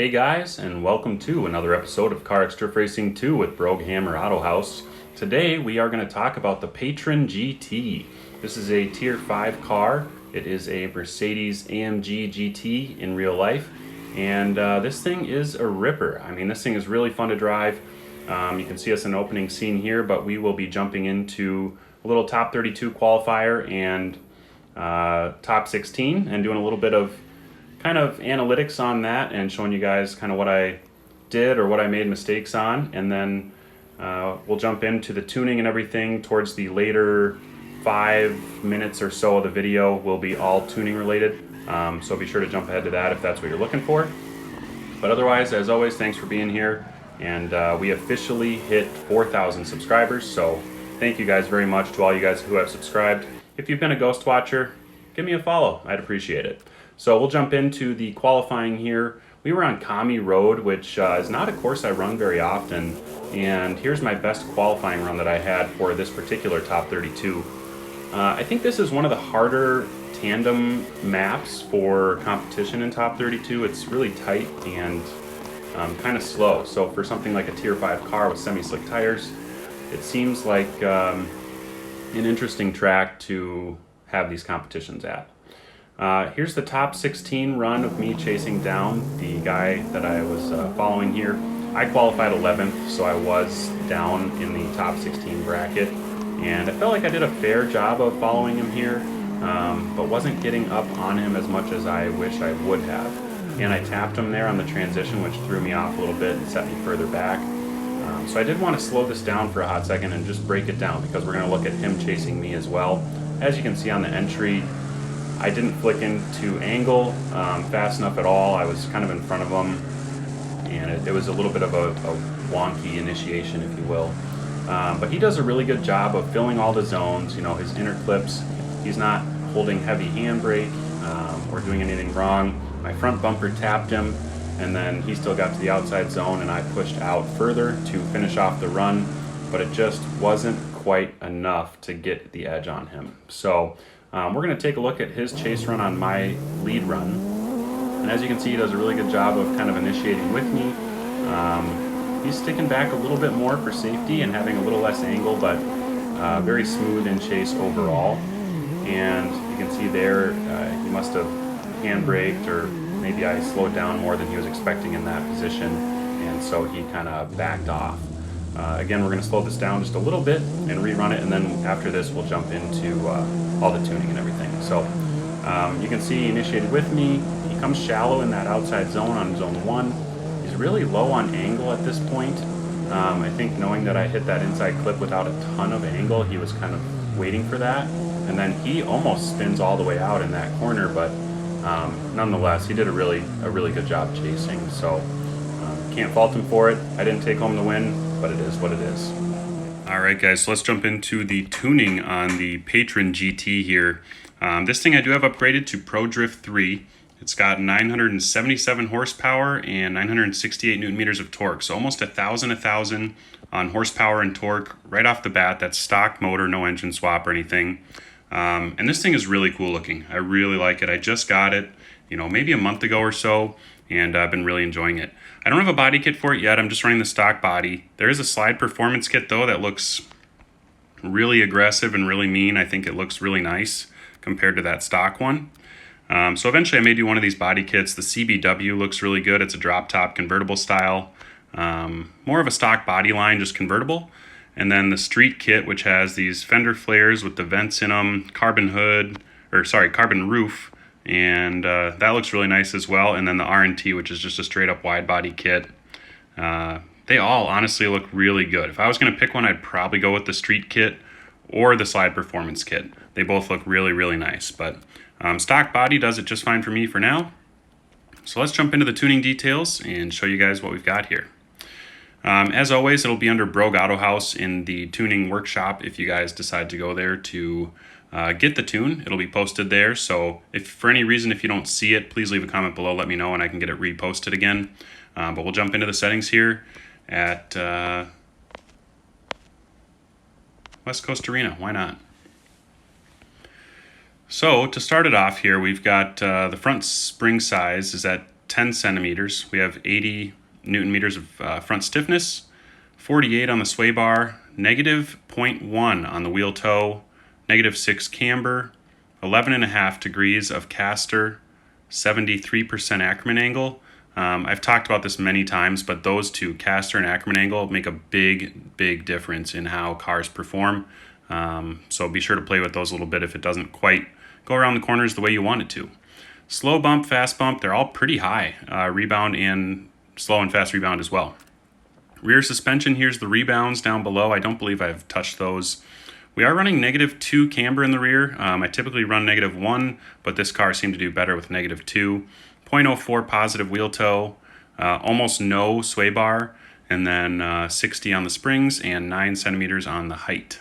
Hey guys, and welcome to another episode of CarX Turf Racing 2 with BrogAutohaus. Today we are going to talk about the Patron GT. This is a Tier 5 car. It is a Mercedes AMG GT in real life, and this thing is a ripper. I mean, this thing is really fun to drive. You can see us in the opening scene here, but we will be jumping into a little top 32 qualifier and top 16 and doing a little bit of kind of analytics on that and showing you guys kind of what I did or what I made mistakes on, and then we'll jump into the tuning and everything towards the later 5 minutes or so of the video will be all tuning related, so be sure to jump ahead to that if that's what you're looking for. But otherwise, as always, thanks for being here, and we officially hit 4,000 subscribers, so thank you guys very much to all you guys who have subscribed. If you've been a ghost watcher, give me a follow, I'd appreciate it. So we'll jump into the qualifying here. We were on Kami Road, which is not a course I run very often, and here's my best qualifying run that I had for this particular top 32. I think this is one of the harder tandem maps for competition in top 32. It's really tight and kind of slow. So for something like a Tier 5 car with semi-slick tires, it seems like an interesting track to have these competitions at. Here's the top 16 run of me chasing down the guy that I was following here. I qualified 11th, so I was down in the top 16 bracket, and I felt like I did a fair job of following him here, but wasn't getting up on him as much as I wish I would have. And I tapped him there on the transition, which threw me off a little bit and set me further back. So I did want to slow this down for a hot second and just break it down, because we're going to look at him chasing me as well. As you can see on the entry, I didn't flick into angle fast enough at all. I was kind of in front of him, and it was a little bit of a wonky initiation, if you will. But he does a really good job of filling all the zones. You know, his inner clips, he's not holding heavy handbrake or doing anything wrong. My front bumper tapped him, and then he still got to the outside zone, and I pushed out further to finish off the run, but it just wasn't quite enough to get the edge on him. So we're going to take a look at his chase run on my lead run, and as you can see, he does a really good job of kind of initiating with me. He's sticking back a little bit more for safety and having a little less angle, but very smooth in chase overall. And you can see there, he must have handbraked, or maybe I slowed down more than he was expecting in that position, and so he kind of backed off. Again, we're going to slow this down just a little bit and rerun it, and then after this we'll jump into all the tuning and everything. So you can see he initiated with me. He comes shallow in that outside zone on zone 1. He's really low on angle at this point. I think knowing that I hit that inside clip without a ton of angle, he was kind of waiting for that. And then he almost spins all the way out in that corner, but nonetheless, he did a really good job chasing. So can't fault him for it. I didn't take home the win, but it is what it is. Alright guys, so let's jump into the tuning on the Patron GT here. This thing I do have upgraded to Pro Drift 3. It's got 977 horsepower and 968 newton meters of torque, so almost 1,000 on horsepower and torque right off the bat. That's stock motor, no engine swap or anything. And this thing is really cool looking. I really like it. I just got it, maybe a month ago or so, and I've been really enjoying it. I don't have a body kit for it yet. I'm just running the stock body. There is a slide performance kit though that looks really aggressive and really mean. I think it looks really nice compared to that stock one. So eventually I may do one of these body kits. The CBW looks really good. It's a drop top convertible style. More of a stock body line, just convertible. And then the street kit, which has these fender flares with the vents in them, carbon roof. And that looks really nice as well. And then the R&T, which is just a straight up wide body kit. They all honestly look really good. If I was going to pick one, I'd probably go with the street kit or the slide performance kit. They both look really nice, but stock body does it just fine for me for now. So let's jump into the tuning details and show you guys what we've got here. As always, it'll be under BrogAutohaus in the tuning workshop if you guys decide to go there to get the tune. It'll be posted there, so if for any reason if you don't see it, please leave a comment below, let me know, and I can get it reposted again. But we'll jump into the settings here at West Coast Arena. Why not? So to start it off here, we've got the front spring size is at 10 centimeters. We have 80 Newton meters of front stiffness, 48 on the sway bar, negative 0.1 on the wheel toe, negative 6 camber, 11.5 degrees of caster, 73% Ackerman angle. I've talked about this many times, but those two, caster and Ackerman angle, make a big difference in how cars perform. So be sure to play with those a little bit if it doesn't quite go around the corners the way you want it to. Slow bump, fast bump, they're all pretty high. Rebound and slow and fast rebound as well. Rear suspension, here's the rebounds down below. I don't believe I've touched those. We are running negative 2 camber in the rear. I typically run negative 1, but this car seemed to do better with negative 2. 0.04 positive wheel toe, almost no sway bar, and then 60 on the springs and 9 centimeters on the height.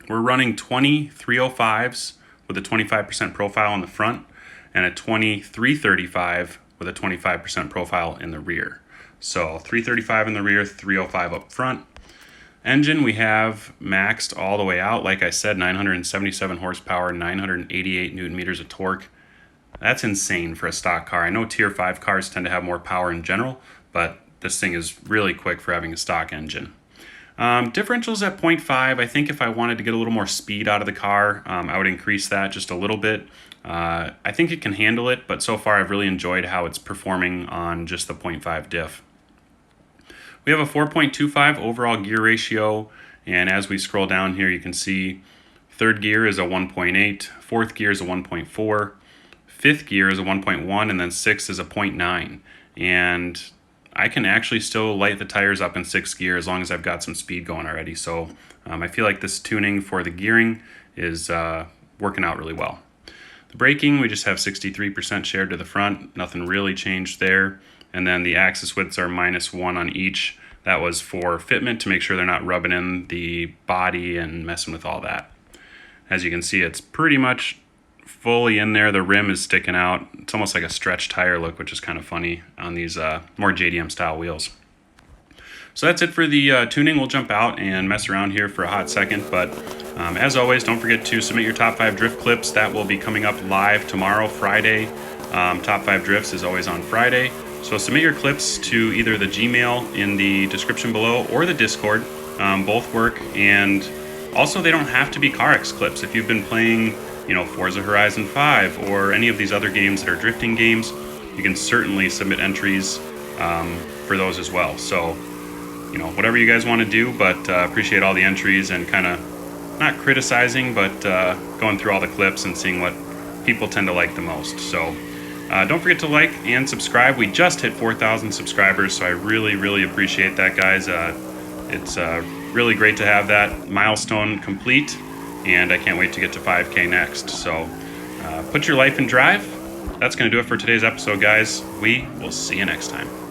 We're running 20 305s with a 25% profile in the front and a 20 335 with a 25% profile in the rear. So 335 in the rear, 305 up front. Engine we have maxed all the way out. Like I said, 977 horsepower, 988 Newton meters of torque. That's insane for a stock car. I know Tier 5 cars tend to have more power in general, but this thing is really quick for having a stock engine. Differentials at 0.5. I think if I wanted to get a little more speed out of the car, I would increase that just a little bit. I think it can handle it, but so far I've really enjoyed how it's performing on just the 0.5 diff. We have a 4.25 overall gear ratio, and as we scroll down here, you can see third gear is a 1.8, fourth gear is a 1.4, fifth gear is a 1.1, and then sixth is a 0.9. And I can actually still light the tires up in sixth gear as long as I've got some speed going already. So I feel like this tuning for the gearing is working out really well. The braking, we just have 63% shared to the front. Nothing really changed there. And then the axis widths are -1 on each. That was for fitment to make sure they're not rubbing in the body and messing with all that. As you can see, it's pretty much fully in there. The rim is sticking out. It's almost like a stretched tire look, which is kind of funny on these more JDM style wheels. So that's it for the tuning. We'll jump out and mess around here for a hot second, but as always, don't forget to submit your top 5 drift clips. That will be coming up live tomorrow, Friday. Top 5 drifts is always on Friday. So submit your clips to either the Gmail in the description below or the Discord. Both work, and also they don't have to be CarX clips. If you've been playing, Forza Horizon 5 or any of these other games that are drifting games, you can certainly submit entries for those as well. So, whatever you guys want to do, but appreciate all the entries and kind of not criticizing, but going through all the clips and seeing what people tend to like the most. So don't forget to like and subscribe. We just hit 4,000 subscribers, so I really appreciate that, guys. It's really great to have that milestone complete, and I can't wait to get to 5K next. So put your life in drive. That's going to do it for today's episode, guys. We will see you next time.